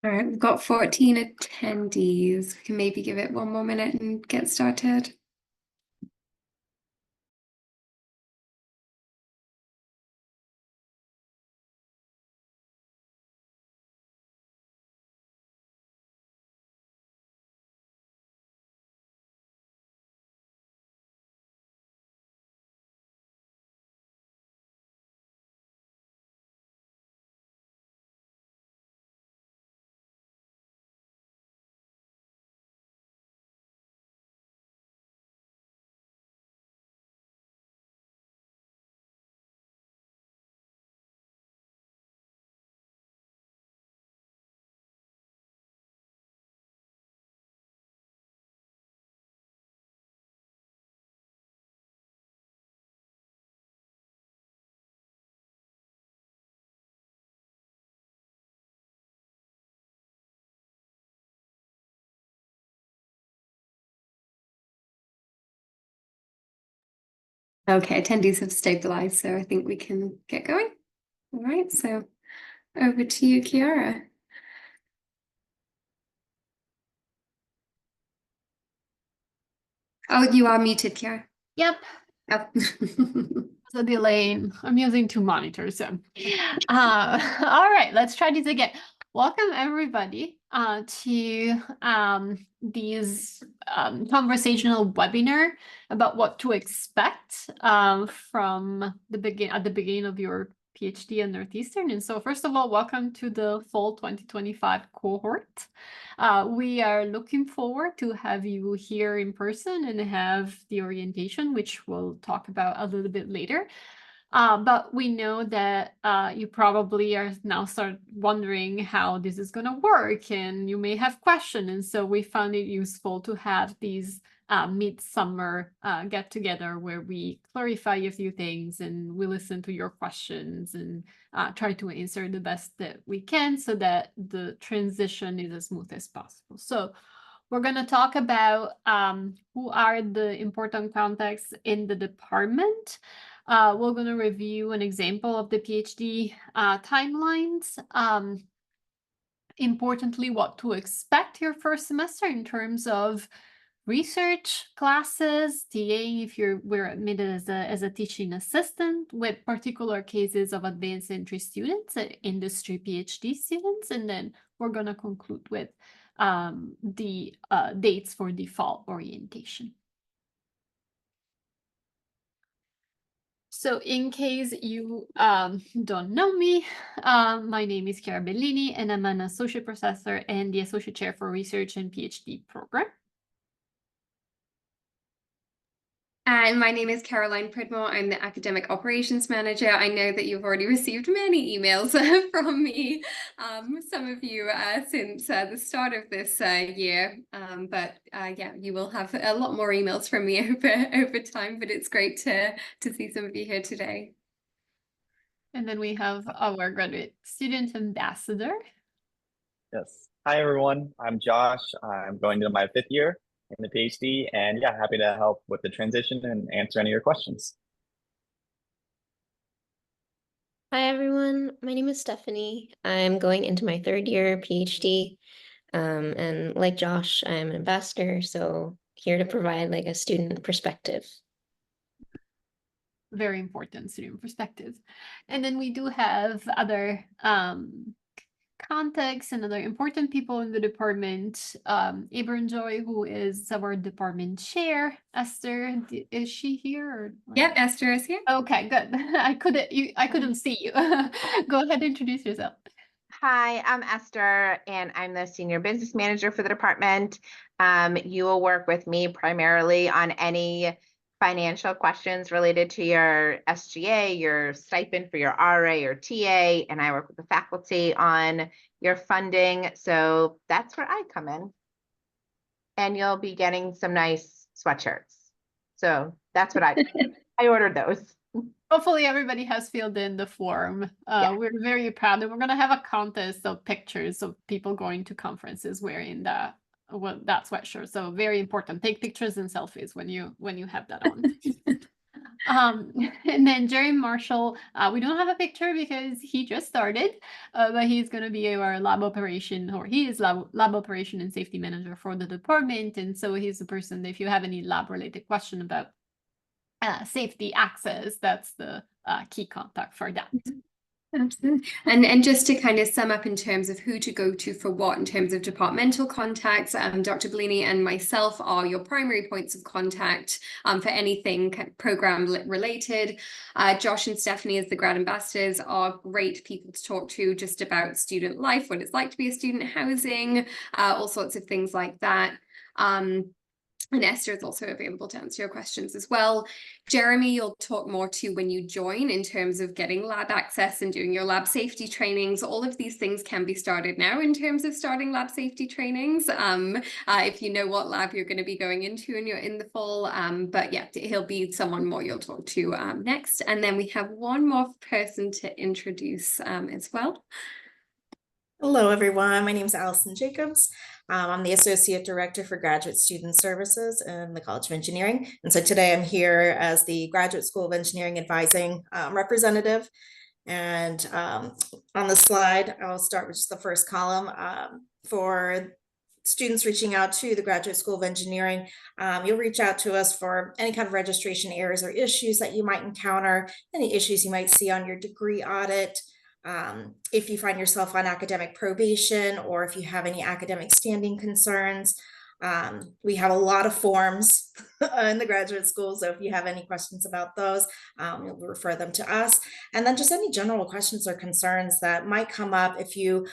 All right, we've got 14 attendees. We can maybe give it one more minute and get started. Okay, attendees have stabilized, so I think we can get going. All right, so over to you, Kiara. Oh, you are muted, Kiara. Yep. Oh. The delay. I'm using two monitors. So. All right, let's try this again. Welcome everybody to these conversational webinar about what to expect from the beginning of your PhD at Northeastern. And so first of all, welcome to the fall 2025 cohort. We are looking forward to have you here in person and have the orientation, which we'll talk about a little bit later. But we know that you probably are now start wondering how this is going to work, and you may have questions. And so we found it useful to have these midsummer get together where we clarify a few things and we listen to your questions and try to answer the best that we can so that the transition is as smooth as possible. So we're going to talk about who are the important contacts in the department. We're going to review an example of the PhD timelines. Importantly, what to expect your first semester in terms of research classes, TA if we're admitted as a teaching assistant, with particular cases of advanced entry students, industry PhD students, and then we're going to conclude with the dates for the fall orientation. So in case you don't know me, my name is Chiara Bellini, and I'm an associate professor and the associate chair for research and PhD program. And my name is Caroline Pridmore. I'm the Academic Operations Manager. I know that you've already received many emails from me, some of you since the start of this year. But yeah, you will have a lot more emails from me over time, but it's great to see some of you here today. And then we have our graduate student ambassador. Yes. Hi, everyone. I'm Josh. I'm going to my 5th year in the PhD, and yeah, happy to help with the transition and answer any of your questions. Hi, everyone. My name is Stephanie. I'm going into my 3rd year PhD. And like Josh, I'm an ambassador, so here to provide like a student perspective. Very important student perspective. And then we do have other contacts and other important people in the department. Abram Joy, who is our department chair. Esther, is she here? Or... Yep, Esther is here. Okay, good. I couldn't see you. Go ahead and introduce yourself. Hi, I'm Esther, and I'm the Senior Business Manager for the department. You will work with me primarily on any financial questions related to your SGA, your stipend for your RA or TA, and I work with the faculty on your funding. So that's where I come in. And you'll be getting some nice sweatshirts. So that's what I ordered those. Hopefully everybody has filled in the form. Yeah. We're very proud, and we're going to have a contest of pictures of people going to conferences wearing that sweatshirt. So very important. Take pictures and selfies when you have that on. And then Jerry Marshall, we don't have a picture because he just started, but he's going to be our lab operation, or he is lab operation and safety manager for the department. And so he's the person, if you have any lab related question about safety access, that's the key contact for that. Absolutely. And just to kind of sum up in terms of who to go to for what in terms of departmental contacts, Dr. Bellini and myself are your primary points of contact for anything program related. Josh and Stephanie as the grad ambassadors are great people to talk to just about student life, what it's like to be a student, housing, all sorts of things like that. And Esther is also available to answer your questions as well. Jeremy, you'll talk more to when you join in terms of getting lab access and doing your lab safety trainings. All of these things can be started now in terms of starting lab safety trainings. If you know what lab you're going to be going into and you're in the fall. But yeah, he'll be someone more you'll talk to next. And then we have one more person to introduce as well. Hello, everyone. My name is Allison Jacobs. I'm the Associate Director for Graduate Student Services in the College of Engineering. And so today I'm here as the Graduate School of Engineering Advising representative. And on the slide, I'll start with just the first column. For students reaching out to the Graduate School of Engineering, you'll reach out to us for any kind of registration errors or issues that you might encounter, any issues you might see on your degree audit. If you find yourself on academic probation, or if you have any academic standing concerns, we have a lot of forms in the graduate school. So if you have any questions about those, we'll refer them to us. And then just any general questions or concerns that might come up if you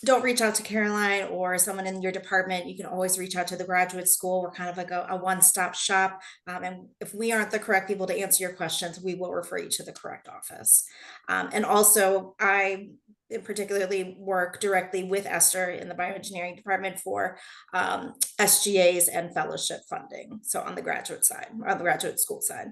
don't reach out to Caroline or someone in your department, you can always reach out to the graduate school. We're kind of like a one-stop shop. And if we aren't the correct people to answer your questions, we will refer you to the correct office. And also, I particularly work directly with Esther in the bioengineering department for SGAs and fellowship funding. So on the graduate side, on the graduate school side.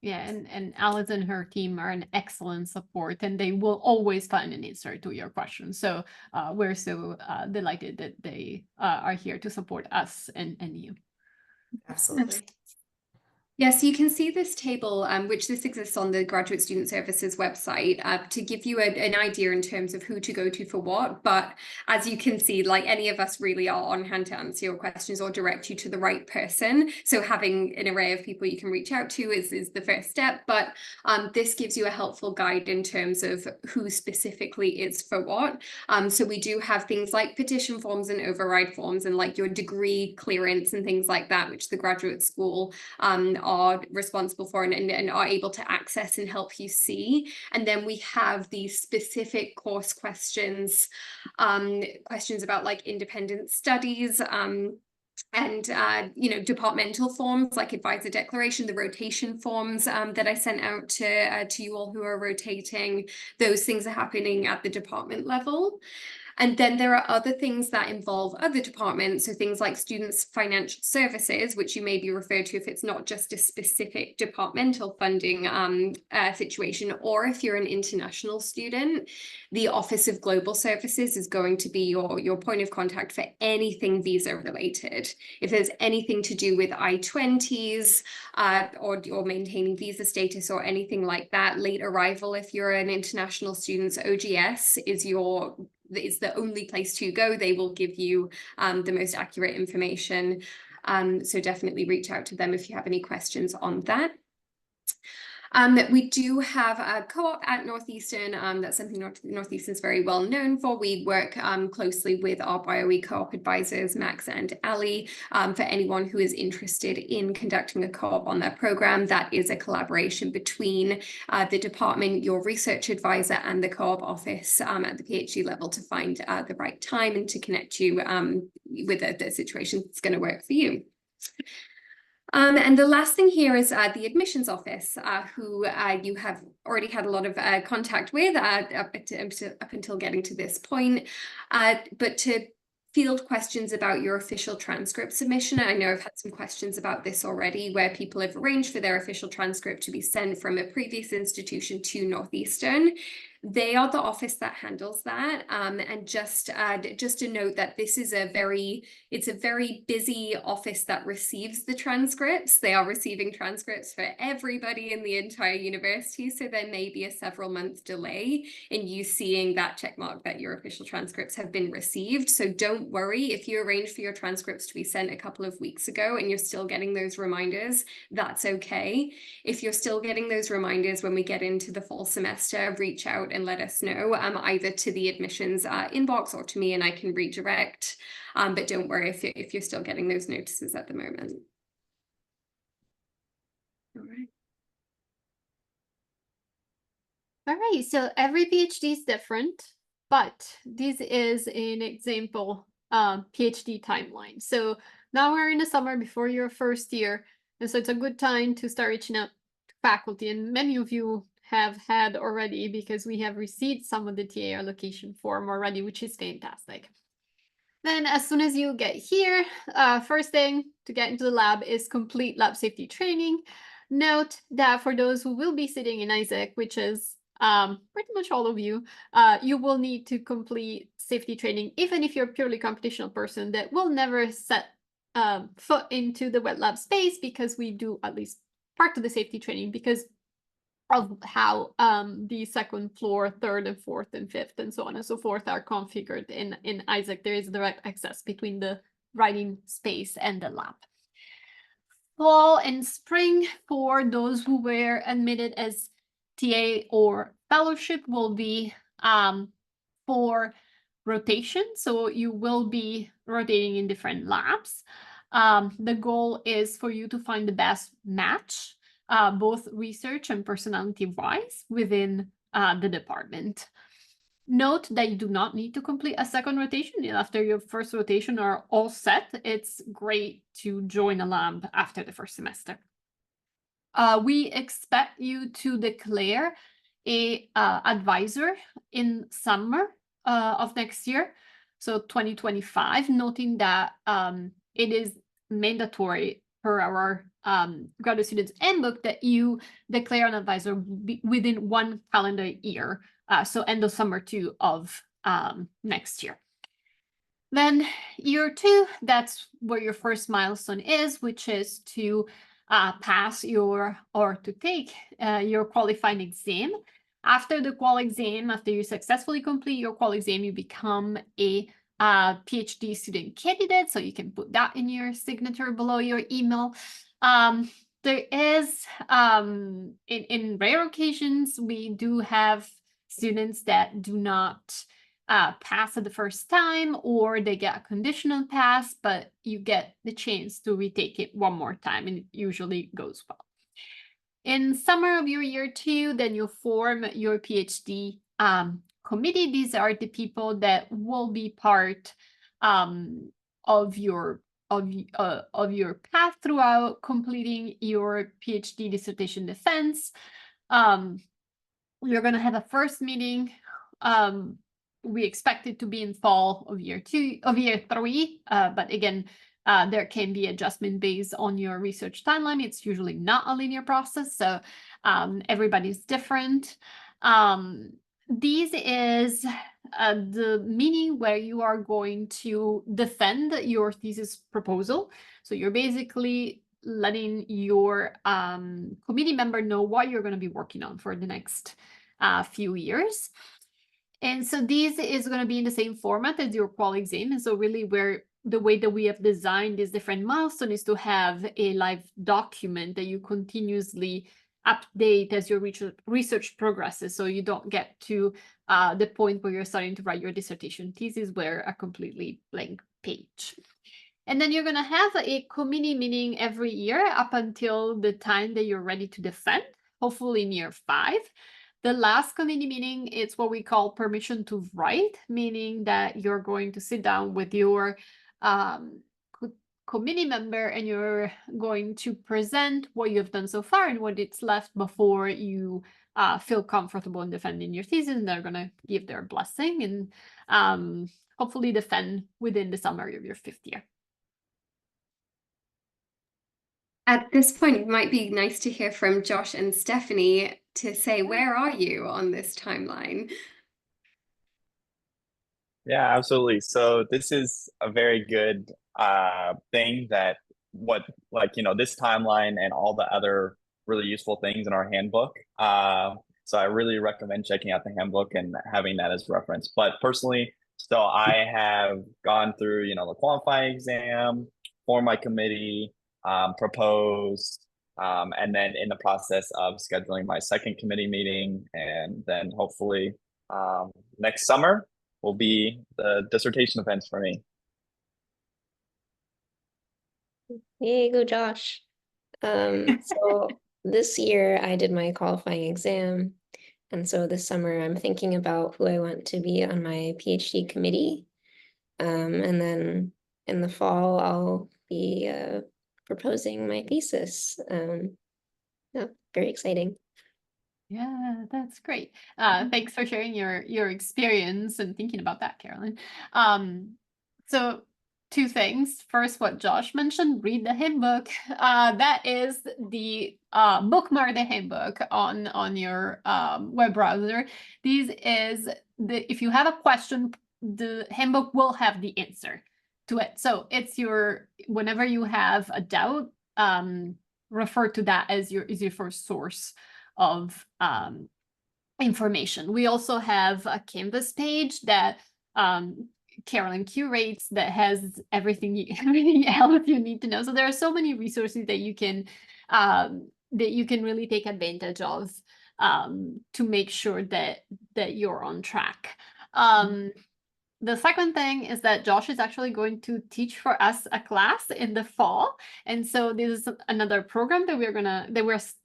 Yeah, and Alice and her team are an excellent support, and they will always find an answer to your questions. So we're so delighted that they are here to support us and you. Absolutely. Yes, you can see this table, which this exists on the Graduate Student Services website, to give you an idea in terms of who to go to for what. But as you can see, like any of us really are on hand to answer your questions or direct you to the right person. So having an array of people you can reach out to is the first step. But this gives you a helpful guide in terms of who specifically is for what. So we do have things like petition forms and override forms and like your degree clearance and things like that, which the graduate school are responsible for and are able to access and help you see. And then we have these specific course questions, questions about like independent studies, and departmental forms like advisor declaration, the rotation forms that I sent out to you all who are rotating. Those things are happening at the department level. And then there are other things that involve other departments, so things like students' financial services, which you may be referred to if it's not just a specific departmental funding situation, or if you're an international student, the Office of Global Services is going to be your point of contact for anything visa related. If there's anything to do with I-20s or maintaining visa status or anything like that, late arrival, if you're an international student, OGS is the only place to go. They will give you the most accurate information. So definitely reach out to them if you have any questions on that. We do have a co-op at Northeastern. That's something Northeastern is very well known for. We work closely with our BioE co-op advisors, Max and Ali. For anyone who is interested in conducting a co-op on their program, that is a collaboration between the department, your research advisor, and the co-op office at the PhD level to find the right time and to connect you with the situation that's going to work for you. And the last thing here is the admissions office, who you have already had a lot of contact with up until getting to this point. But to field questions about your official transcript submission, I know I've had some questions about this already, where people have arranged for their official transcript to be sent from a previous institution to Northeastern. They are the office that handles that. And just a note that this is it's a very busy office that receives the transcripts. They are receiving transcripts for everybody in the entire university. So there may be a several month delay in you seeing that check mark that your official transcripts have been received. So don't worry if you arrange for your transcripts to be sent a couple of weeks ago and you're still getting those reminders, that's okay. If you're still getting those reminders when we get into the fall semester, reach out and let us know, either to the admissions inbox or to me, and I can redirect. But don't worry if you're still getting those notices at the moment. All right. All right, so every PhD is different, but this is an example PhD timeline. So now we're in the summer before your first year, and so it's a good time to start reaching out to faculty, and many of you have had already because we have received some of the TA allocation form already, which is fantastic. Then as soon as you get here, first thing to get into the lab is complete lab safety training. Note that for those who will be sitting in Isaac, which is pretty much all of you, you will need to complete safety training, even if you're a purely computational person that will never set foot into the wet lab space, because we do at least part of the safety training because of how the second floor, third and fourth and fifth and so on and so forth are configured in Isaac. There is direct access between the writing space and the lab. Fall and spring for those who were admitted as TA or fellowship will be for rotation. So you will be rotating in different labs. The goal is for you to find the best match, both research and personality-wise within the department. Note that you do not need to complete a second rotation. After your first rotation are all set, it's great to join a lab after the first semester. We expect you to declare a advisor in summer of next year, so 2025, noting that it is mandatory per our graduate students handbook that you declare an advisor within 1 calendar year, so end of summer 2 of next year. Then year 2, that's where your first milestone is, which is to pass your, or to take your qualifying exam. After the qual exam, after you successfully complete your qual exam, you become a PhD student candidate. So you can put that in your signature below your email. There is, in rare occasions, we do have students that do not pass at the first time, or they get a conditional pass, but you get the chance to retake it one more time, and it usually goes well. In summer of your year 2, then you form your PhD committee. These are the people that will be part of your path throughout completing your PhD dissertation defense. You're going to have a first meeting. We expect it to be in fall of year 3, but again, there can be adjustment based on your research timeline. It's usually not a linear process, so everybody's different. This is the meeting where you are going to defend your thesis proposal. So you're basically letting your committee member know what you're going to be working on for the next few years. And so this is going to be in the same format as your qual exam. And so really the way that we have designed this different milestone is to have a live document that you continuously update as your research progresses. So you don't get to the point where you're starting to write your dissertation thesis where a completely blank page. And then you're going to have a committee meeting every year up until the time that you're ready to defend, hopefully in year 5. The last committee meeting, it's what we call permission to write, meaning that you're going to sit down with your committee member and you're going to present what you've done so far and what it's left before you feel comfortable in defending your thesis. And they're going to give their blessing and hopefully defend within the summer of your 5th year. At this point, it might be nice to hear from Josh and Stephanie. to say, where are you on this timeline? Yeah, absolutely. So this is a very good thing that this timeline and all the other really useful things in our handbook. So I really recommend checking out the handbook and having that as reference. But personally, so I have gone through, the qualifying exam, formed my committee, proposed, and then in the process of scheduling my second committee meeting, and then hopefully next summer will be the dissertation events for me. Yay, go Josh. So this year I did my qualifying exam. And so this summer I'm thinking about who I want to be on my PhD committee. And then in the fall I'll be proposing my thesis. Yeah, very exciting. Yeah, that's great. Thanks for sharing your experience and thinking about that, Carolyn. So two things. First, what Josh mentioned, read the handbook. That is the bookmark the handbook on your web browser. If you have a question, the handbook will have the answer to it. So it's whenever you have a doubt, refer to that as your first source of information. We also have a Canvas page that Carolyn curates that has everything else you need to know. So there are so many resources that you can really take advantage of to make sure that you're on track. The second thing is that Josh is actually going to teach for us a class in the fall, and so this is another program that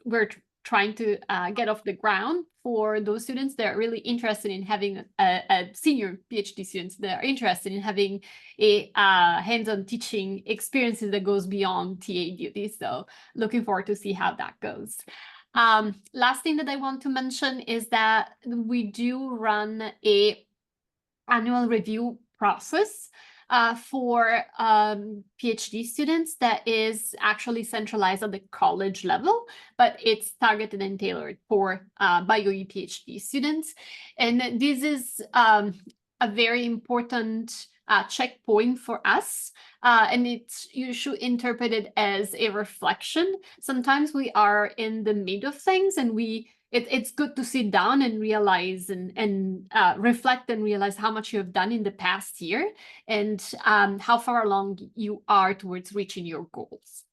we're trying to get off the ground for those students that are really interested in having a senior PhD students that are interested in having a hands-on teaching experiences that goes beyond TA duties. So looking forward to see how that goes. Last thing that I want to mention is that we do run a annual review process for PhD students that is actually centralized at the college level, but it's targeted and tailored for BioE PhD students. And this is a very important checkpoint for us. And you should interpret it as a reflection. Sometimes we are in the mid of things and it's good to sit down and realize and reflect and realize how much you have done in the past year and how far along you are towards reaching your goals.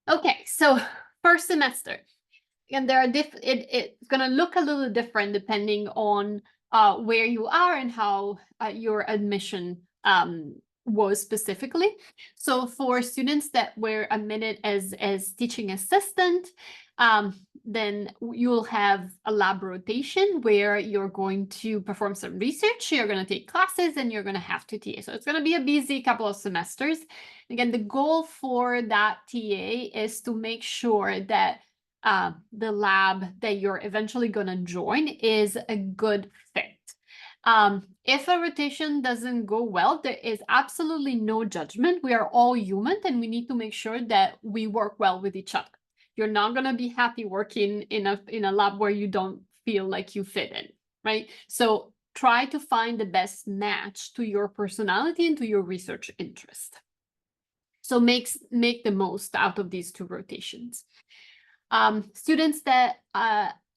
Okay, so first semester. And there are it's going to look a little different depending on where you are and how your admission was specifically. So for students that were admitted as teaching assistant, then you'll have a lab rotation where you're going to perform some research, you're going to take classes, and you're going to have to TA. So it's going to be a busy couple of semesters. Again, the goal for that TA is to make sure that the lab that you're eventually going to join is a good fit. If a rotation doesn't go well, there is absolutely no judgment. We are all human and we need to make sure that we work well with each other. You're not going to be happy working in a lab where you don't feel like you fit in, right? So try to find the best match to your personality and to your research interest. So make the most out of these two rotations. Students that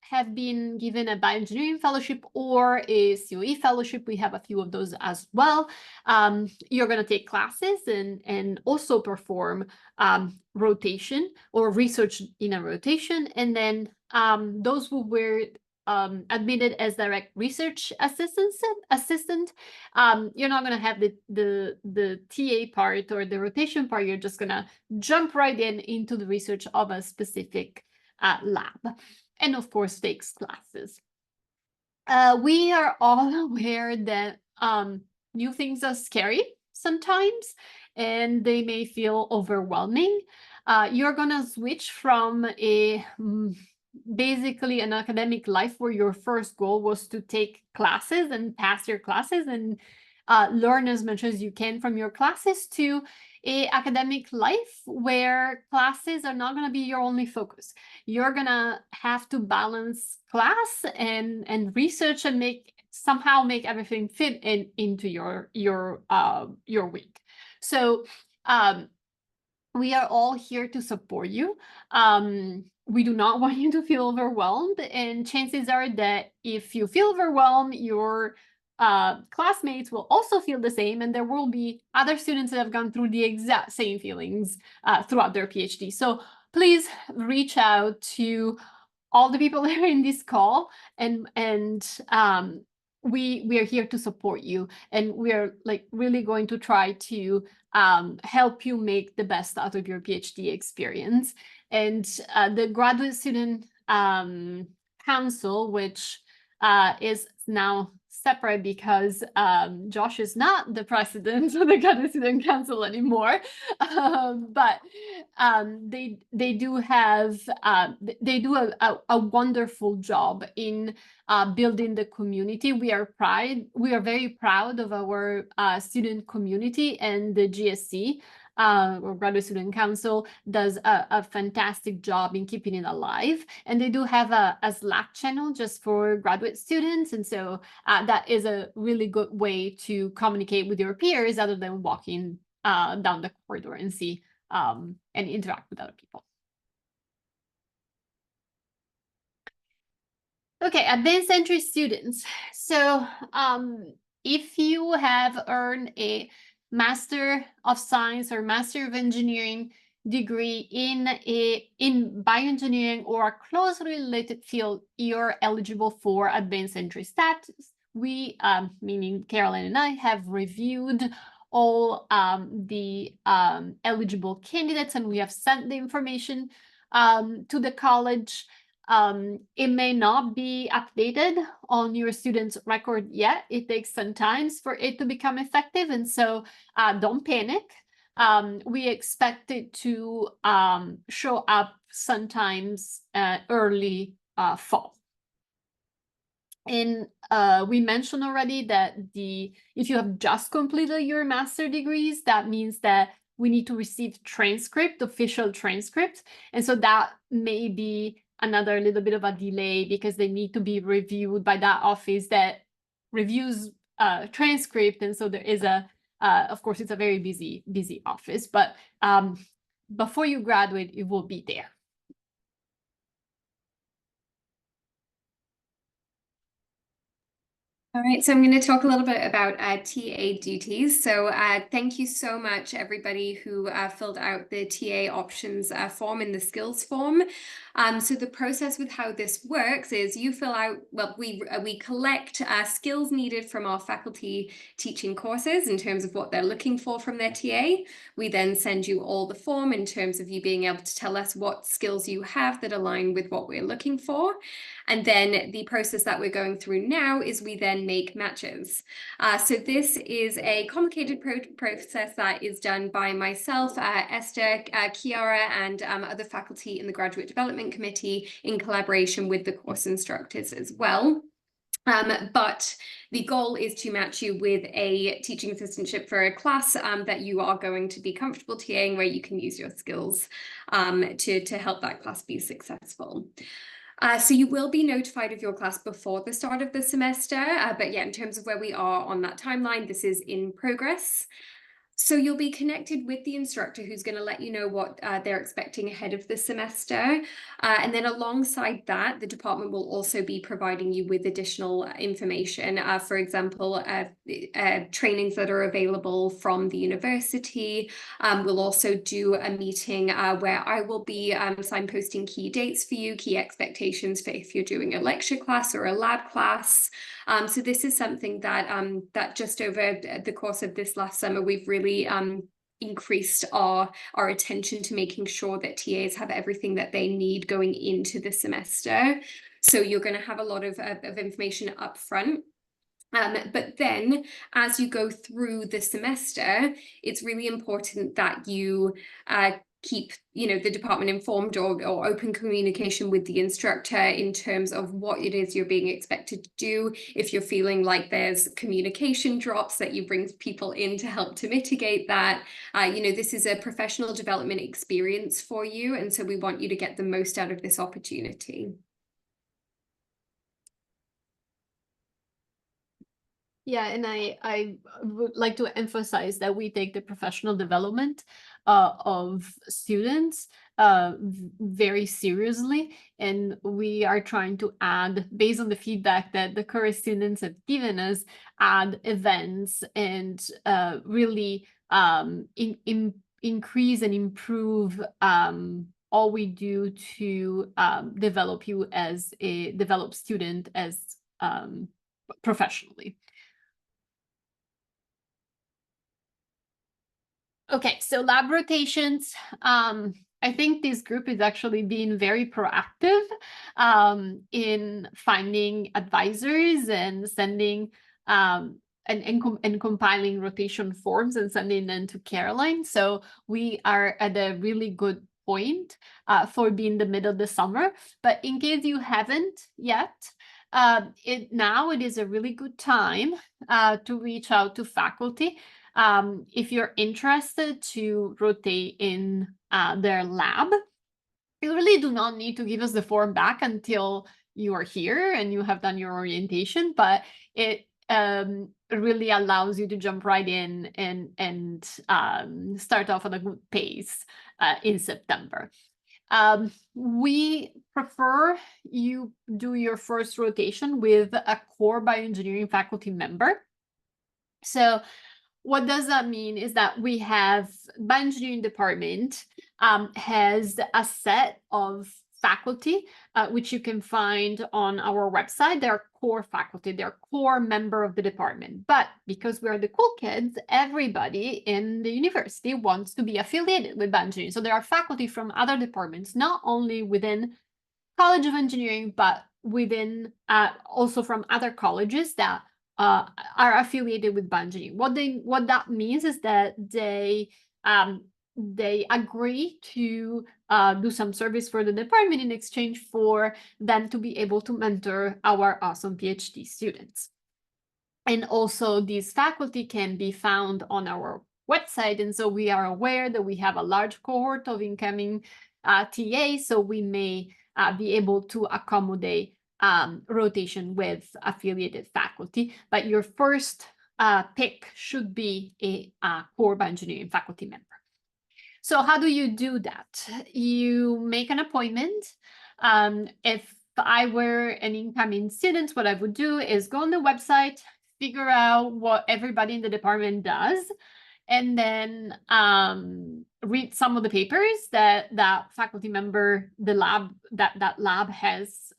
have been given a bioengineering fellowship or a COE fellowship, we have a few of those as well. You're going to take classes and also perform rotation or research in a rotation. And then those who were admitted as direct research assistant, you're not going to have the TA part or the rotation part. You're just going to jump right into the research of a specific lab, and of course takes classes. We are all aware that new things are scary sometimes and they may feel overwhelming. You're gonna switch from basically an academic life where your first goal was to take classes and pass your classes and learn as much as you can from your classes to a academic life where classes are not going to be your only focus. You're going to have to balance class and research and somehow make everything fit into your week. So we are all here to support you. We do not want you to feel overwhelmed, and chances are that if you feel overwhelmed, your classmates will also feel the same, and there will be other students that have gone through the exact same feelings throughout their PhD. So please reach out to all the people that are in this call, and we are here to support you, and we are like really going to try to help you make the best out of your PhD experience. And the Graduate Student Council, which is now separate because Josh is not the president of the Graduate Student Council anymore, but they do have a wonderful job in building the community. We are very proud of our student community, and the GSC, or Graduate Student Council, does a fantastic job in keeping it alive. And they do have a Slack channel just for graduate students, and so that is a really good way to communicate with your peers other than walking down the corridor and see and interact with other people. Okay, advanced entry students. So if you have earned a Master of Science or Master of Engineering degree in bioengineering or a closely related field, you're eligible for advanced entry status. We, meaning Caroline and I, have reviewed all the eligible candidates, and we have sent the information to the college. It may not be updated on your student's record yet. It takes some time for it to become effective, and so don't panic. We expect it to show up sometimes early fall. And we mentioned already that if you have just completed your master degrees, that means that we need to receive official transcript. And so that may be another little bit of a delay because they need to be reviewed by that office that reviews transcript. And so there is of course, it's a very busy office, but before you graduate, it will be there. All right, so I'm going to talk a little bit about TA duties. So thank you so much, everybody who filled out the TA options form in the skills form. So the process with how this works is you fill out, well, we collect skills needed from our faculty teaching courses in terms of what they're looking for from their TA. We then send you all the form in terms of you being able to tell us what skills you have that align with what we're looking for. And then the process that we're going through now is we then make matches. So this is a complicated process that is done by myself, Esther, Chiara, and other faculty in the Graduate Development Committee in collaboration with the course instructors as well. But the goal is to match you with a teaching assistantship for a class that you are going to be comfortable TAing, where you can use your skills to help that class be successful. So you will be notified of your class before the start of the semester, but yeah, in terms of where we are on that timeline, this is in progress. So you'll be connected with the instructor who's going to let you know what they're expecting ahead of the semester. And then alongside that, the department will also be providing you with additional information. For example, trainings that are available from the university. We'll also do a meeting where I will be signposting key dates for you, key expectations for if you're doing a lecture class or a lab class. So this is something that that just over the course of this last summer, we've really increased our attention to making sure that TAs have everything that they need going into the semester. So you're going to have a lot of information up front. But then as you go through the semester, it's really important that you keep the department informed, or open communication with the instructor in terms of what it is you're being expected to do. If you're feeling like there's communication drops, that you bring people in to help to mitigate that. This is a professional development experience for you, and so we want you to get the most out of this opportunity. Yeah, and I would like to emphasize that we take the professional development of students very seriously, and we are trying to add, based on the feedback that the current students have given us, add events and really increase and improve all we do to develop you as a developed student as professionally. Okay, so lab rotations. I think this group is actually being very proactive in finding advisors and sending and compiling rotation forms and sending them to Caroline. So we are at a really good point for being the middle of the summer. But in case you haven't yet, now it is a really good time to reach out to faculty. If you're interested to rotate in their lab, you really do not need to give us the form back until you are here and you have done your orientation, but it really allows you to jump right in and start off at a good pace in September. We prefer you do your first rotation with a core bioengineering faculty member. So what does that mean is that we have bioengineering department has a set of faculty which you can find on our website. They're core faculty, they're core member of the department. But because we're the cool kids, everybody in the university wants to be affiliated with bioengineering. So there are faculty from other departments, not only within College of Engineering, but within also from other colleges that are affiliated with bioengineering. What that means is that they agree to do some service for the department in exchange for them to be able to mentor our awesome PhD students. And also these faculty can be found on our website. And so we are aware that we have a large cohort of incoming TAs, so we may be able to accommodate rotation with affiliated faculty, but your first pick should be a core bioengineering faculty member. So how do you do that? You make an appointment. If I were an incoming student, what I would do is go on the website, figure out what everybody in the department does, and then read some of the papers that faculty member, the lab, that lab has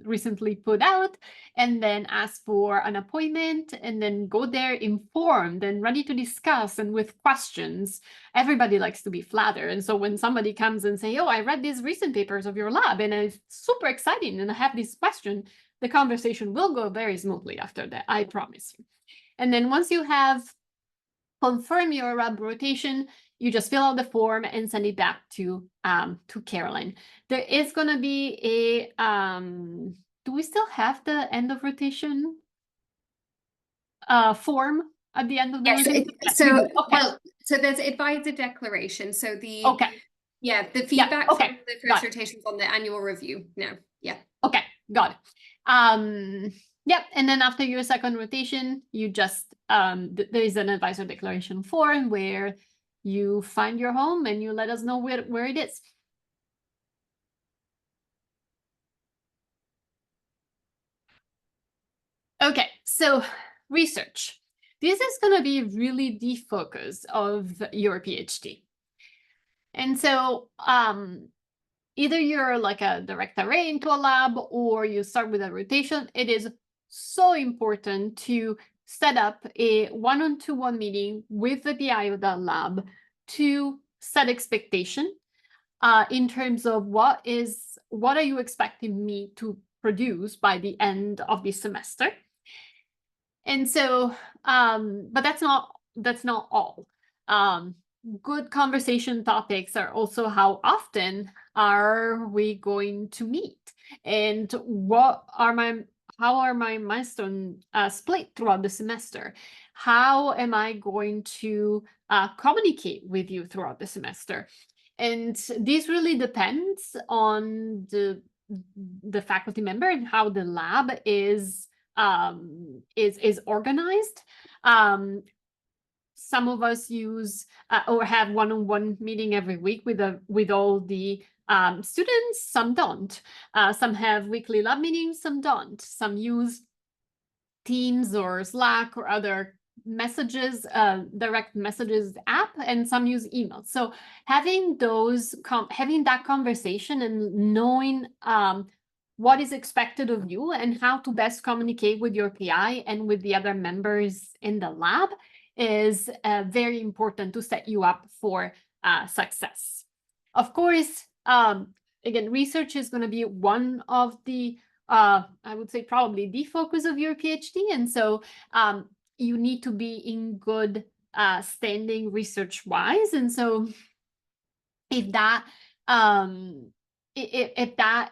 recently put out, and then ask for an appointment, and then go there informed and ready to discuss and with questions. Everybody likes to be flattered. And so when somebody comes and say, oh, I read these recent papers of your lab and it's super exciting and I have this question, the conversation will go very smoothly after that, I promise you. And then once you have confirmed your lab rotation, you just fill out the form and send it back to Caroline. There is going to be a, do we still have the end of rotation form at the end of the rotation? So there's advisor declaration. So the the feedback from the first rotations on the annual review now. Yeah. Okay, got it. Yep, and then after your second rotation, you just there is an advisor declaration form where you find your home and you let us know where it is. Okay, so research. This is going to be really the focus of your PhD. And so either you're like a direct array into a lab or you start with a rotation, it is so important to set up a one-on-one meeting with the PI of that lab to set expectation in terms of what are you expecting me to produce by the end of this semester. And so, but that's not all. good conversation topics are also how often are we going to meet, and how are my milestones split throughout the semester? How am I going to communicate with you throughout the semester? And this really depends on the faculty member and how the lab is organized. Some of us use or have one-on-one meeting every week with all the students. Some don't. Some have weekly lab meetings. Some don't. Some use Teams or Slack or other messages, direct messages app, and some use email. So having that conversation and knowing what is expected of you and how to best communicate with your PI and with the other members in the lab is very important to set you up for success. Of course, again, research is going to be one of the I would say probably the focus of your PhD. And so you need to be in good standing research-wise. And so if that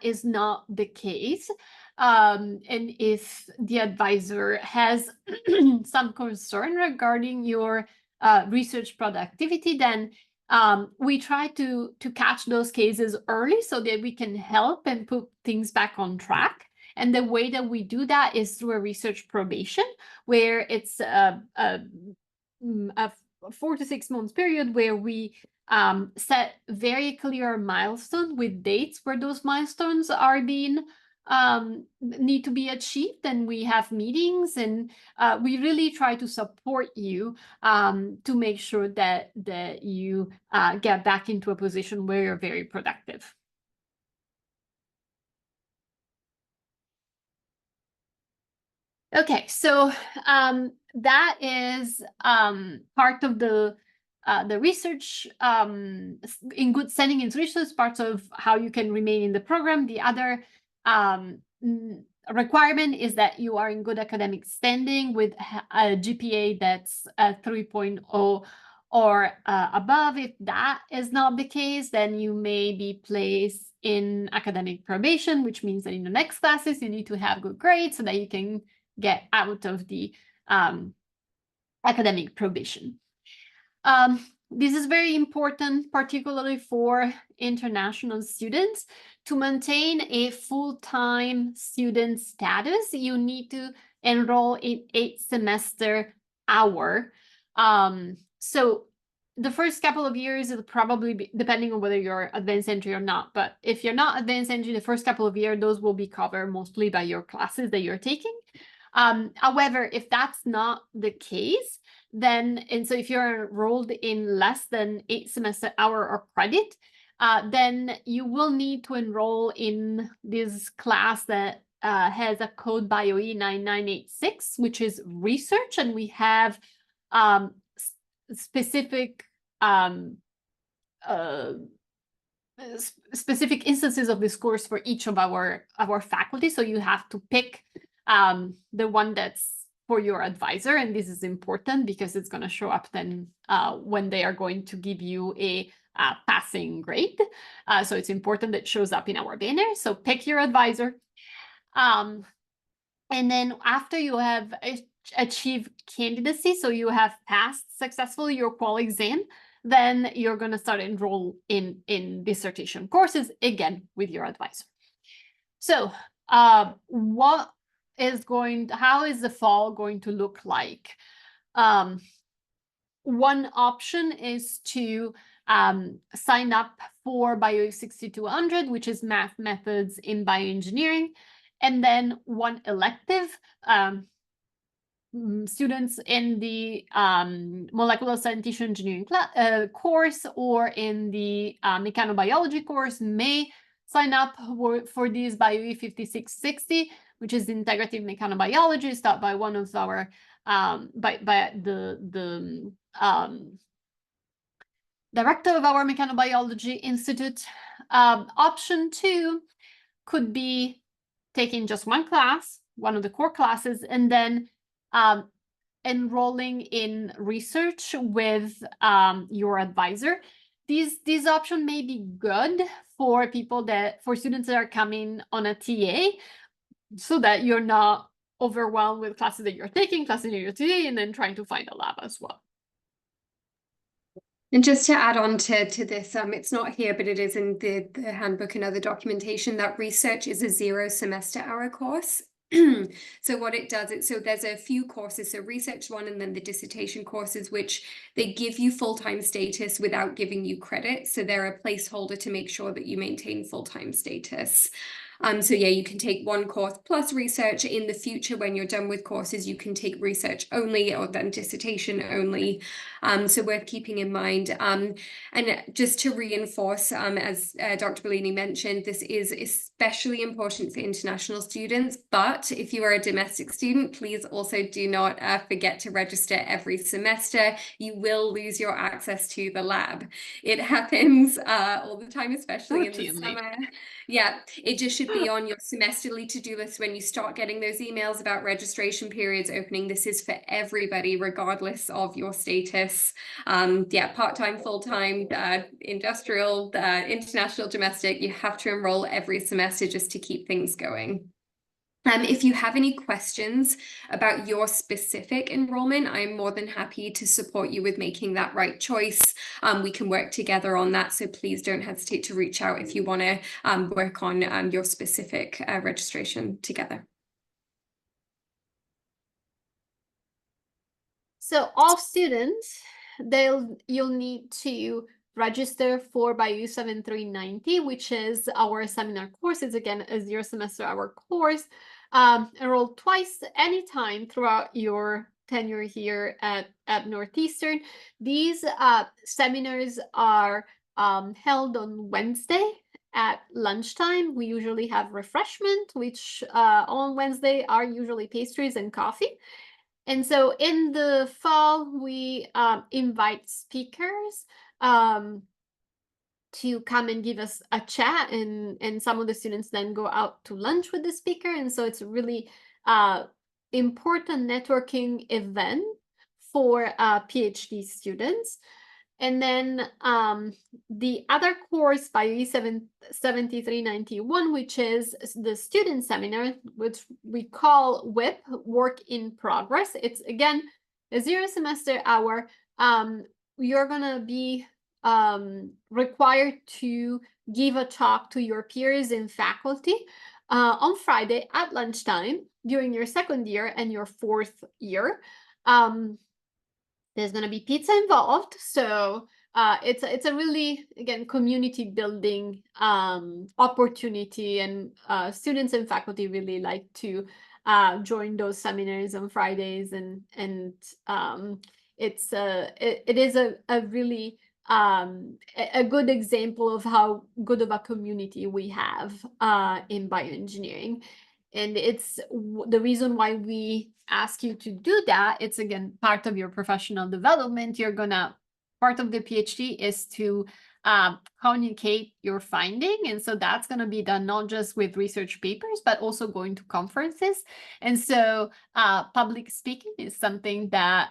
is not the case, and if the advisor has some concern regarding your research productivity, then we try to catch those cases early so that we can help and put things back on track. And the way that we do that is through a research probation, where it's a 4 to 6 months period where we set very clear milestones with dates where those milestones are being need to be achieved, and we have meetings, and we really try to support you to make sure that you get back into a position where you're very productive. Okay, so that is part of the research in good standing in research, parts of how you can remain in the program. The other requirement is that you are in good academic standing with a GPA that's 3.0 or above. If that is not the case, then you may be placed in academic probation, which means that in the next classes you need to have good grades so that you can get out of the academic probation. This is very important, particularly for international students. To maintain a full-time student status, you need to enroll in 8 semester hour. So the first couple of years, it'll probably be, depending on whether you're advanced entry or not, but if you're not advanced entry, the first couple of years, those will be covered mostly by your classes that you're taking. However, if that's not the case, then, and so if you're enrolled in less than 8 semester hour or credit, then you will need to enroll in this class that has a code BioE 9986, which is research, and we have specific specific instances of this course for each of our faculty. So you have to pick the one that's for your advisor, and this is important because it's going to show up then when they are going to give you a passing grade. So it's important that it shows up in our banner. So pick your advisor. And then after you have achieved candidacy, so you have passed successfully your qual exam, then you're going to start enroll in dissertation courses, again, with your advisor. So how is the fall going to look like? One option is to sign up for BioE 6200, which is math methods in bioengineering, and then one elective. Students in the molecular scientific engineering course or in the mechanobiology course may sign up for this BioE 5660, which is integrative mechanobiology, taught by one of our by the director of our mechanobiology institute. Option 2 could be taking just one class, one of the core classes, and then enrolling in research with your advisor. These options may be good for students that are coming on a TA, so that you're not overwhelmed with classes that you're taking, classes that you're taking, and then trying to find a lab as well. And just to add on to this, it's not here, but it is in the handbook and other documentation, that research is a 0 semester hour course. So what it does, so there's a few courses, so research 1 and then the dissertation courses, which they give you full-time status without giving you credit. So they're a placeholder to make sure that you maintain full-time status. So yeah, you can take 1 course plus research. In the future, when you're done with courses, you can take research only or then dissertation only. So worth keeping in mind. And just to reinforce, as Dr. Bellini mentioned, this is especially important for international students. But if you are a domestic student, please also do not forget to register every semester. You will lose your access to the lab. It happens all the time, especially in the summer. Yeah, it just should be on your semesterly to-do list when you start getting those emails about registration periods opening. This is for everybody, regardless of your status. Yeah, part-time, full-time, industrial, international, domestic, you have to enroll every semester just to keep things going. If you have any questions about your specific enrollment, I'm more than happy to support you with making that right choice. We can work together on that, so please don't hesitate to reach out if you want to work on your specific registration together. So all students, you'll need to register for BioE 7390, which is our seminar course. It's again a 0 semester hour course. Enroll twice anytime throughout your tenure here at Northeastern. These seminars are held on Wednesday at lunchtime. We usually have refreshment, which on Wednesday are usually pastries and coffee. And so in the fall, we invite speakers to come and give us a chat, and some of the students then go out to lunch with the speaker. And so it's a really important networking event for PhD students. And then the other course, BioE 7391, which is the student seminar, which we call WIP, Work in Progress. It's, again, a 0 semester hour. You're going to be required to give a talk to your peers and faculty on Friday at lunchtime during your 2nd year and your 4th year. There's going to be pizza involved, so it's a really, again, community building opportunity, and students and faculty really like to join those seminars on Fridays, and it is a really a good example of how good of a community we have in bioengineering. And it's the reason why we ask you to do that. It's, again, part of your professional development. Part of the PhD is to communicate your finding. And so that's going to be done not just with research papers, but also going to conferences. And so public speaking is something that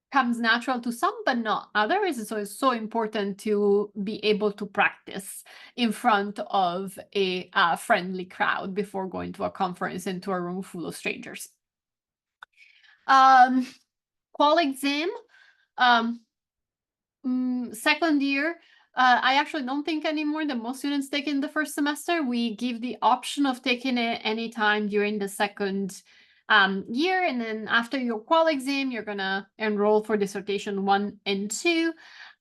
comes natural to some, but not others. So it's so important to be able to practice in front of a friendly crowd before going to a conference into a room full of strangers. Qual exam, 2nd year. I actually don't think anymore that most students take in the 1st semester. We give the option of taking it anytime during the 2nd year, and then after your qual exam, you're gonna enroll for dissertation 1 and 2.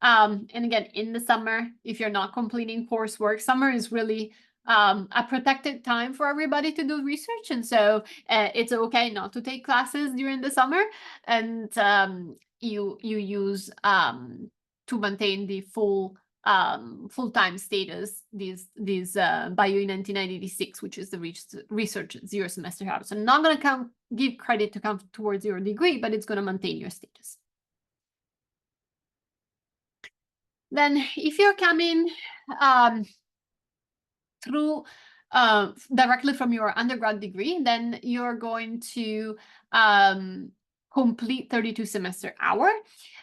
And again, in the summer, if you're not completing coursework, summer is really a protected time for everybody to do research, and so it's okay not to take classes during the summer, and you use to maintain the full-time status, these BioE 1986, which is the research 0 semester hours. So I'm not going to give credit to count towards your degree, but it's going to maintain your status. Then if you're coming through directly from your undergrad degree, then you're going to complete 32 semester hour.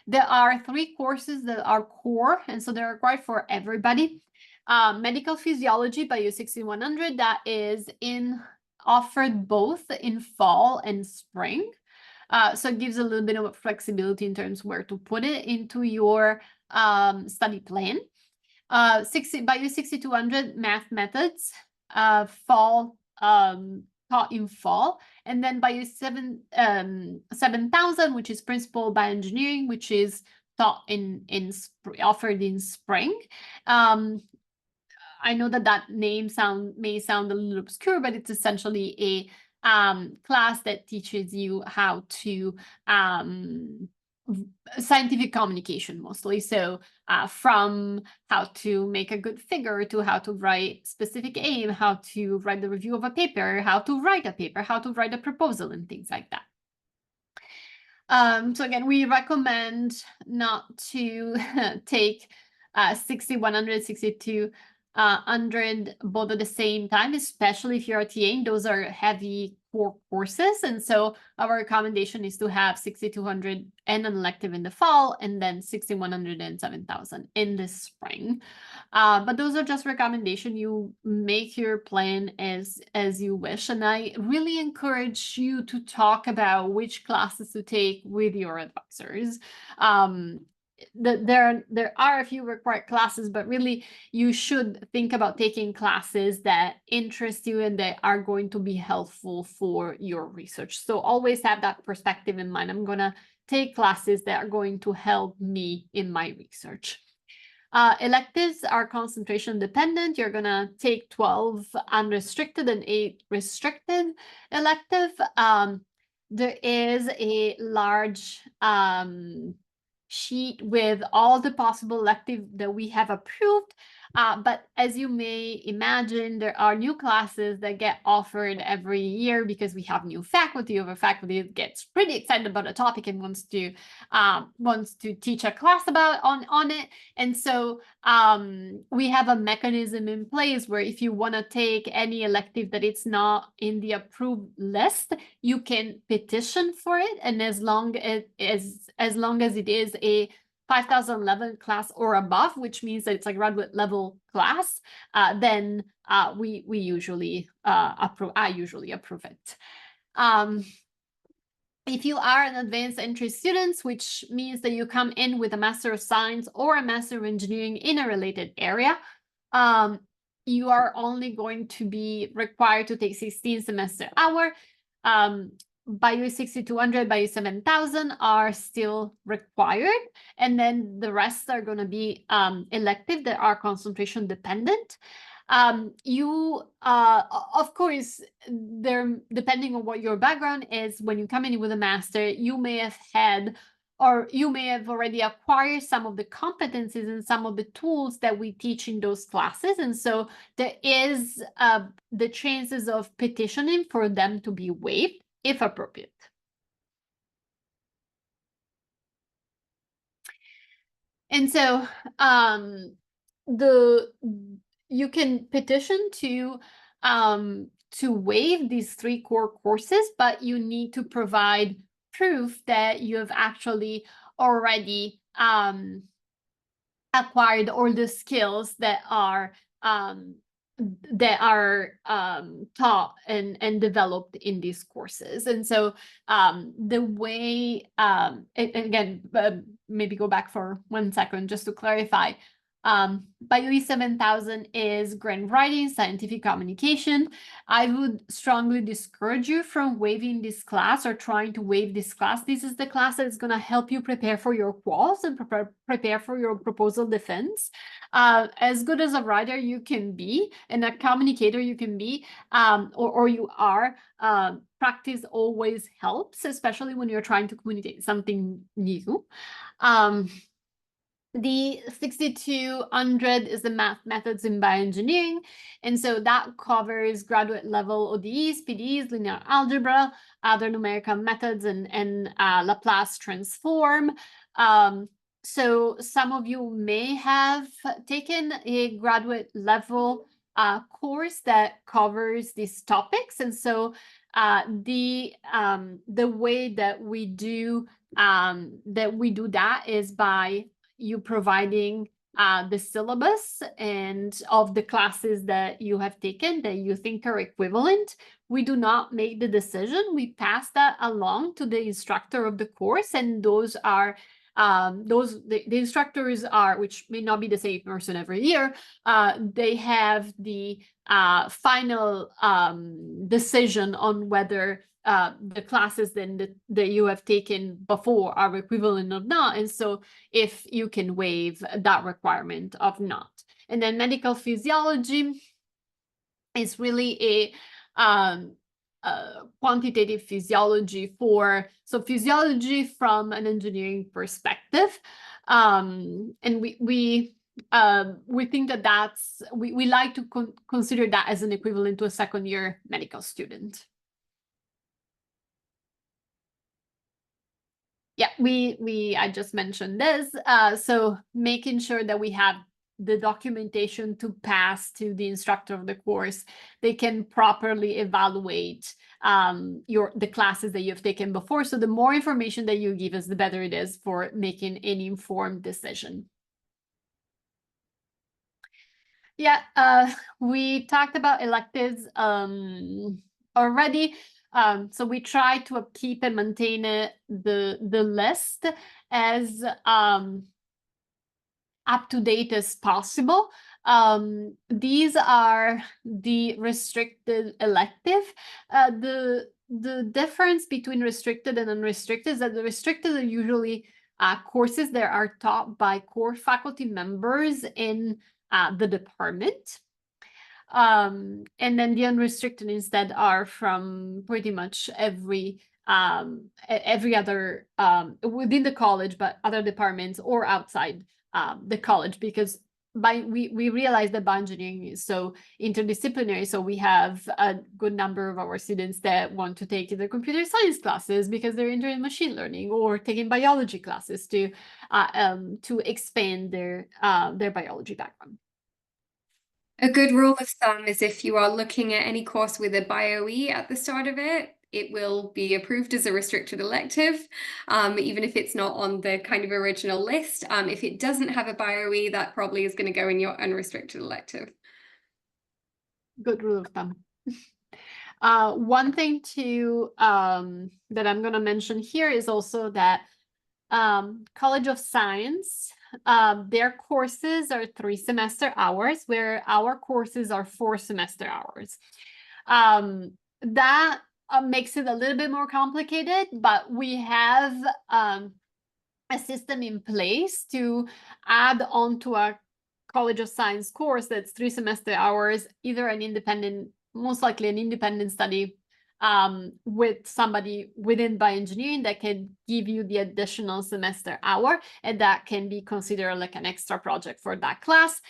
There are 3 courses that are core, and so they're required for everybody. Medical physiology bio 6100, that is offered both in fall and spring. So it gives a little bit of flexibility in terms of where to put it into your study plan. Bio 6200 math methods, fall, taught in fall, and then Bio 7000, which is principal bioengineering, which is taught offered in spring. I know that name may sound a little obscure, but it's essentially a class that teaches you how to scientific communication mostly. So from how to make a good figure to how to write specific aim, how to write the review of a paper, how to write a paper, how to write a proposal, and things like that. So again, we recommend not to take 6100, 6200 both at the same time, especially if you're a TA. Those are heavy core courses. And so our recommendation is to have 6200 and an elective in the fall, and then 6100 and 7000 in the spring. But those are just recommendation. You make your plan as you wish. And I really encourage you to talk about which classes to take with your advisors. There are a few required classes, but really you should think about taking classes that interest you and that are going to be helpful for your research. So always have that perspective in mind. I'm going to take classes that are going to help me in my research. Electives are concentration dependent. You're going to take 12 unrestricted and 8 restricted elective. There is a large sheet with all the possible electives that we have approved. But as you may imagine, there are new classes that get offered every year because we have new faculty. Over faculty gets pretty excited about a topic and wants to teach a class on it. And so we have a mechanism in place where if you want to take any elective that it's not in the approved list, you can petition for it, and as long as it is a 5011 class or above, which means that it's a graduate level class, then we usually approve. I usually approve it. If you are an advanced entry student, which means that you come in with a Master of Science or a Master of Engineering in a related area, you are only going to be required to take 16 semester hour. Bio 6200, Bio 7000 are still required, and then the rest are going to be elective that are concentration dependent. Of course, depending on what your background is, when you come in with a master, you may have had, or you may have already acquired some of the competencies and some of the tools that we teach in those classes. And so there is the chances of petitioning for them to be waived if appropriate. And so you can petition to waive these 3 core courses, but you need to provide proof that you have actually already acquired all the skills that are taught and developed in these courses. And so the way, again, maybe go back for 1 second just to clarify. Bio 7000 is grant writing, scientific communication. I would strongly discourage you from waiving this class or trying to waive this class. This is the class that is going to help you prepare for your quals and prepare for your proposal defense. As good as a writer you can be and a communicator you can be, or you are, practice always helps, especially when you're trying to communicate something new. The 6200 is the math methods in bioengineering. And so that covers graduate level ODEs, PDEs, linear algebra, other numerical methods, and Laplace transform. So some of you may have taken a graduate level course that covers these topics. And so the way that we do that is by you providing the syllabus and of the classes that you have taken that you think are equivalent. We do not make the decision. We pass that along to the instructor of the course, and those are the instructors are, which may not be the same person every year, they have the final decision on whether the classes that you have taken before are equivalent or not. And so if you can waive that requirement of not. And then medical physiology is really a quantitative physiology so physiology from an engineering perspective. And we think we like to consider that as an equivalent to a second year medical student. Yeah, I just mentioned this. So making sure that we have the documentation to pass to the instructor of the course, they can properly evaluate the classes that you've taken before. So the more information that you give us, the better it is for making an informed decision. Yeah, we talked about electives already. So we try to keep and maintain the list as up to date as possible. These are the restricted elective. The difference between restricted and unrestricted is that the restricted are usually courses that are taught by core faculty members in the department. And then the unrestricted instead are from pretty much every other within the college, but other departments or outside the college, because we realize that bioengineering is so interdisciplinary. So we have a good number of our students that want to take either computer science classes because they're interested in machine learning, or taking biology classes to expand their biology background. A good rule of thumb is if you are looking at any course with a BioE at the start of it, it will be approved as a restricted elective, even if it's not on the kind of original list. If it doesn't have a BioE, that probably is going to go in your unrestricted elective. Good rule of thumb. One thing that I'm going to mention here is also that College of Science, their courses are 3 semester hours, where our courses are 4 semester hours. That makes it a little bit more complicated, but we have a system in place to add on to a College of Science course that's 3 semester hours, either most likely an independent study with somebody within bioengineering that can give you the additional semester hour, and that can be considered like an extra project for that class.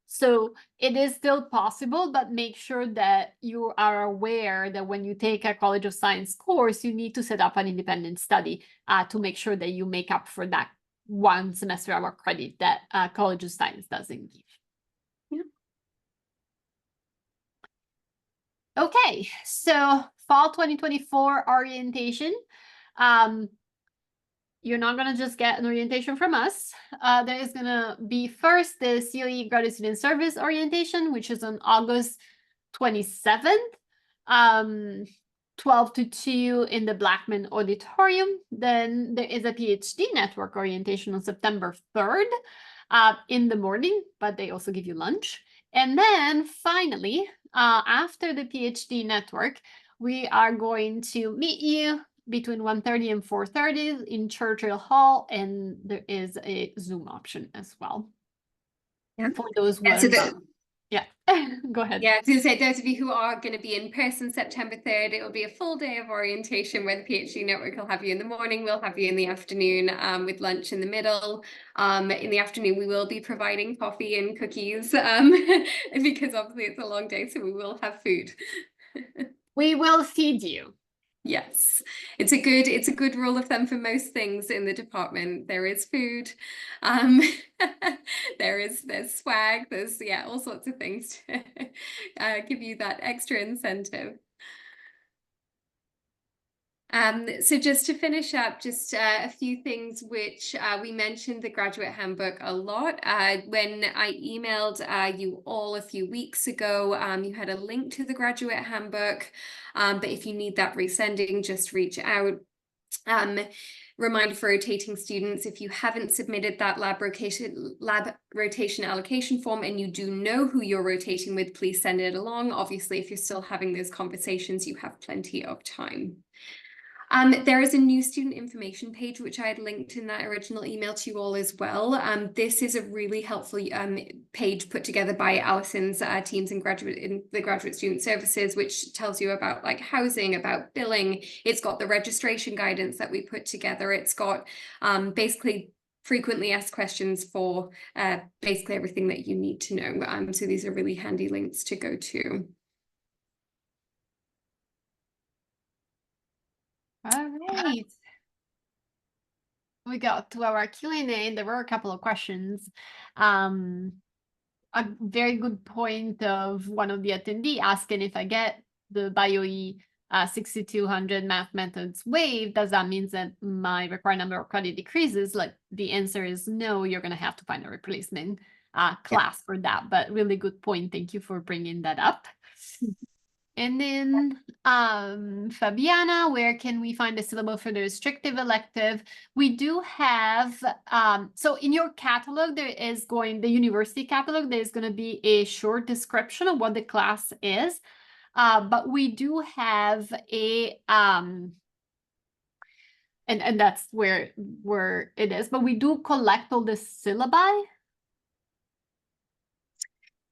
So it is still possible, but make sure that you are aware that when you take a College of Science course, you need to set up an independent study to make sure that you make up for that 1 semester hour credit that College of Science doesn't give. Okay, so fall 2024 orientation. You're not going to just get an orientation from us. There is going to be first the COE Graduate Student Service orientation, which is on August 27th, 12 to 2 in the Blackman Auditorium. Then there is a PhD network orientation on September 3rd in the morning, but they also give you lunch. And then finally, after the PhD network, we are going to meet you between 1:30 and 4:30 in Churchill Hall, and there is a Zoom option as well. Yeah. For those who yeah, go ahead. Yeah, I was going to say, those of you who are going to be in person September 3rd, it will be a full day of orientation where the PhD network will have you in the morning, we'll have you in the afternoon with lunch in the middle. In the afternoon, we will be providing coffee and cookies because obviously it's a long day, so we will have food. We will feed you. Yes, it's a good rule of thumb for most things in the department. There is food, there's swag, there's all sorts of things to give you that extra incentive. So just to finish up, just a few things which we mentioned the graduate handbook a lot. When I emailed you all a few weeks ago, you had a link to the graduate handbook, but if you need that resending, just reach out. Reminder for rotating students, if you haven't submitted that lab rotation allocation form and you do know who you're rotating with, please send it along. Obviously, if you're still having those conversations, you have plenty of time. There is a new student information page, which I had linked in that original email to you all as well. This is a really helpful page put together by Alison's teams in the graduate student services, which tells you about like housing, about billing. It's got the registration guidance that we put together. It's got basically frequently asked questions for basically everything that you need to know. So these are really handy links to go to. All right. We got to our Q&A. There were a couple of questions. A very good point of one of the attendee asking, if I get the BioE 6200 math methods waived, does that mean that my required number of credit decreases? Like, the answer is no, you're going to have to find a replacement class for that. But really good point. Thank you for bringing that up. And then Fabiana, where can we find the syllable for the restrictive elective? We do have, so in your catalog, there is the university catalog, there's going to be a short description of what the class is. But we do have a, and that's where it is, but we do collect all the syllabi.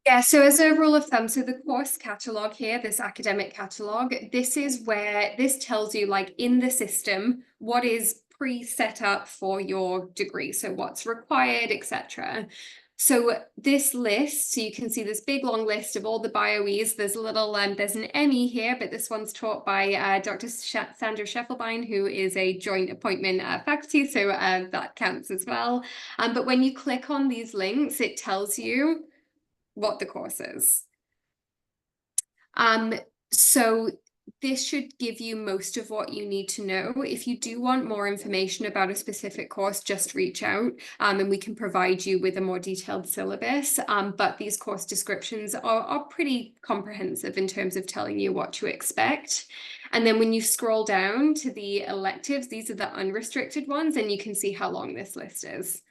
Yeah, so as a rule of thumb, so the course catalog here, this academic catalog, this is where this tells you, like, in the system, what is pre-set up for your degree, so what's required, etc. So this list, so you can see this big long list of all the BioEs. There's a little, there's an ME here, but this one's taught by Dr. Sandra Scheffelbein, who is a joint appointment faculty, so that counts as well. But when you click on these links, it tells you what the course is. So this should give you most of what you need to know. If you do want more information about a specific course, just reach out and we can provide you with a more detailed syllabus. But these course descriptions are pretty comprehensive in terms of telling you what to expect. And then when you scroll down to the electives, these are the unrestricted ones, and you can see how long this list is.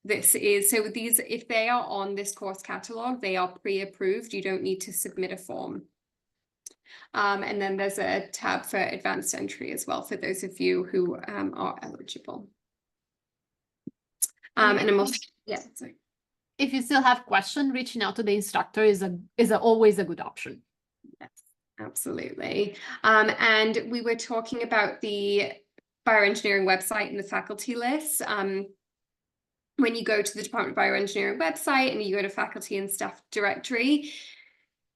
So these, if they are on this course catalog, they are pre-approved. You don't need to submit a form. And then there's a tab for advanced entry as well for those of you who are eligible. And I'm also, yeah, sorry. If you still have questions, reaching out to the instructor is always a good option. Yes, absolutely. And we were talking about the bioengineering website and the faculty list. When you go to the Department of Bioengineering website and you go to faculty and staff directory,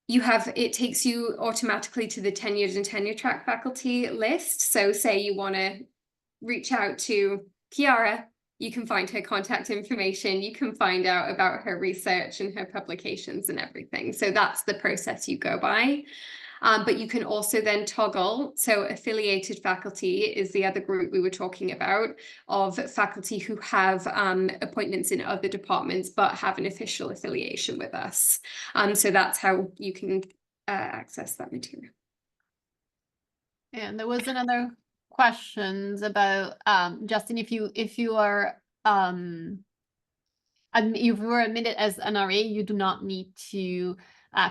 it takes you automatically to the tenured and tenure track faculty list. So say you want to reach out to Kiara, you can find her contact information, you can find out about her research and her publications and everything. So that's the process you go by. But you can also then toggle. So affiliated faculty is the other group we were talking about, of faculty who have appointments in other departments but have an official affiliation with us. So that's how you can access that material. And there was another questions about Justin, if you are if you were admitted as an RA, you do not need to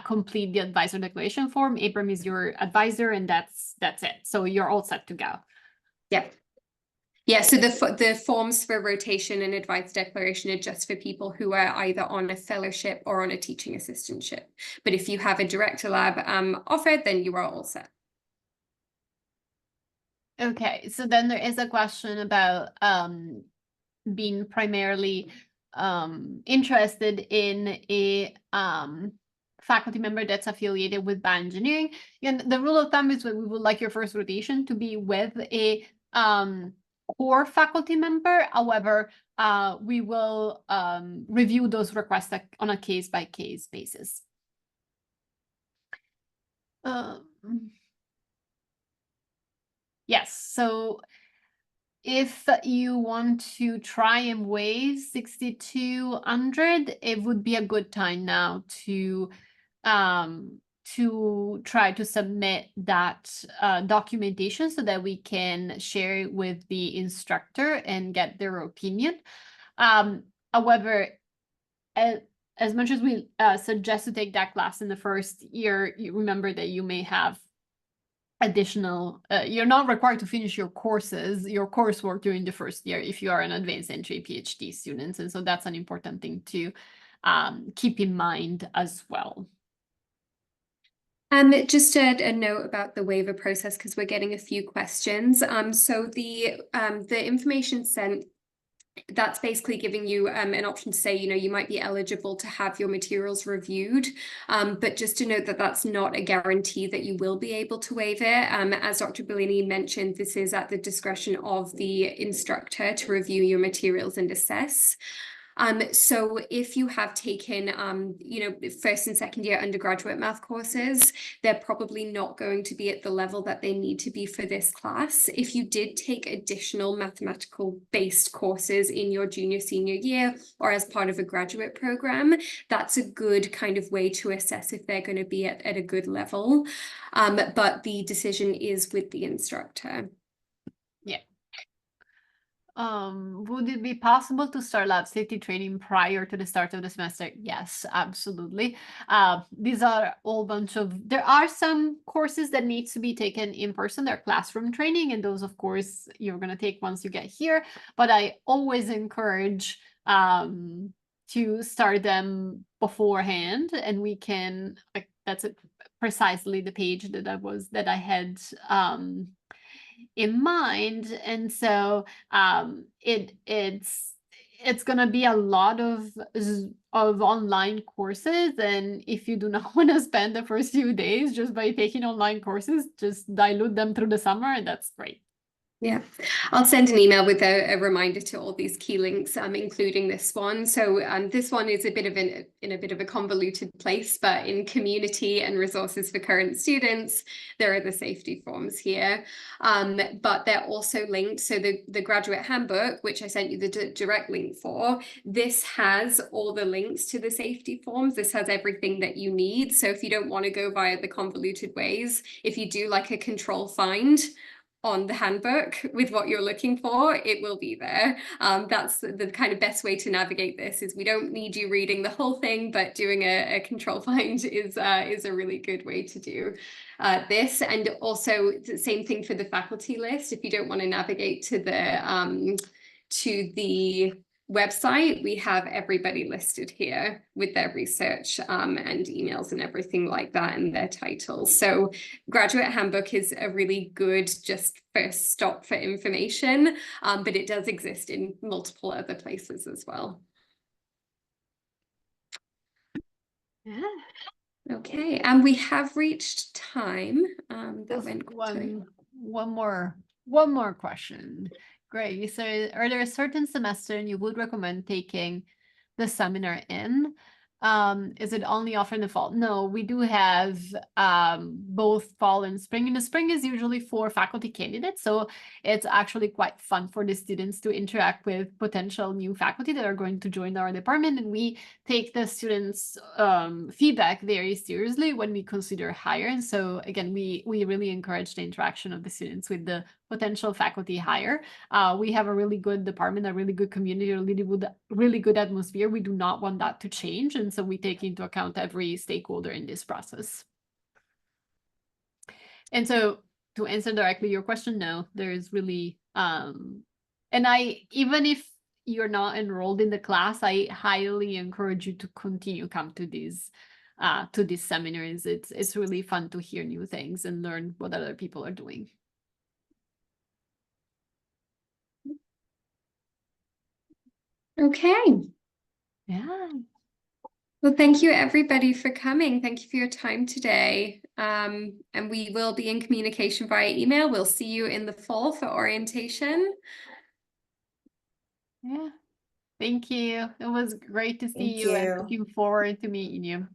complete the advisor declaration form. Abram is your advisor, and that's it. So you're all set to go. Yep. Yeah, so the forms for rotation and advice declaration are just for people who are either on a fellowship or on a teaching assistantship. But if you have a director lab offer, then you are all set. Okay, so then there is a question about being primarily interested in a faculty member that's affiliated with bioengineering. And the rule of thumb is that we would like your first rotation to be with a core faculty member. However, we will review those requests on a case-by-case basis. Yes, so if you want to try and weigh 6,200, it would be a good time now to try to submit that documentation so that we can share it with the instructor and get their opinion. However, as much as we suggest to take that class in the first year, you remember that you may have additional, you're not required to finish your coursework during the first year if you are an advanced entry PhD student. And so that's an important thing to keep in mind as well. Just a note about the waiver process, because we're getting a few questions. So the information sent, that's basically giving you an option to say, you might be eligible to have your materials reviewed. But just to note that that's not a guarantee that you will be able to waive it. As Dr. Bellini mentioned, this is at the discretion of the instructor to review your materials and assess. So if you have taken, first and second year undergraduate math courses, they're probably not going to be at the level that they need to be for this class. If you did take additional mathematical based courses in your junior, senior year, or as part of a graduate program, that's a good kind of way to assess if they're going to be at a good level. But the decision is with the instructor. Yeah. Would it be possible to start lab safety training prior to the start of the semester? Yes, absolutely. These are all there are some courses that need to be taken in person. They're classroom training, and those, of course, you're going to take once you get here. But I always encourage to start them beforehand, and we can, that's precisely the page that I had in mind. And so it's gonna be a lot of online courses, and if you do not want to spend the first few days just by taking online courses, just dilute them through the summer, and that's great. Yeah, I'll send an email with a reminder to all these key links, including this one. So this one is in a bit of a convoluted place, but in community and resources for current students, there are the safety forms here. But they're also linked. So the graduate handbook, which I sent you the direct link for, this has all the links to the safety forms. This has everything that you need. So if you don't want to go via the convoluted ways, if you do like a control find on the handbook with what you're looking for, it will be there. That's the kind of best way to navigate this. Is we don't need you reading the whole thing, but doing a control find is a really good way to do this. And also the same thing for the faculty list. If you don't want to navigate to the website, we have everybody listed here with their research and emails and everything like that, and their titles. So graduate handbook is a really good just first stop for information, but it does exist in multiple other places as well. Yeah. Okay, and we have reached time. That went one more question. Great. So are there a certain semester you would recommend taking the seminar in? Is it only offered in the fall? No, we do have both fall and spring. And the spring is usually for faculty candidates, so it's actually quite fun for the students to interact with potential new faculty that are going to join our department. And we take the students' feedback very seriously when we consider hire. And so again, we really encourage the interaction of the students with the potential faculty hire. We have a really good department, a really good community, a really good atmosphere. We do not want that to change. And so we take into account every stakeholder in this process. And so to answer directly your question, no, there is really, and even if you're not enrolled in the class, I highly encourage you to continue come to these seminars. It's really fun to hear new things and learn what other people are doing. Okay. Yeah. Well, thank you everybody for coming. Thank you for your time today. And we will be in communication via email. We'll see you in the fall for orientation. Yeah. Thank you. It was great to see Thank you and you. looking forward to meeting you.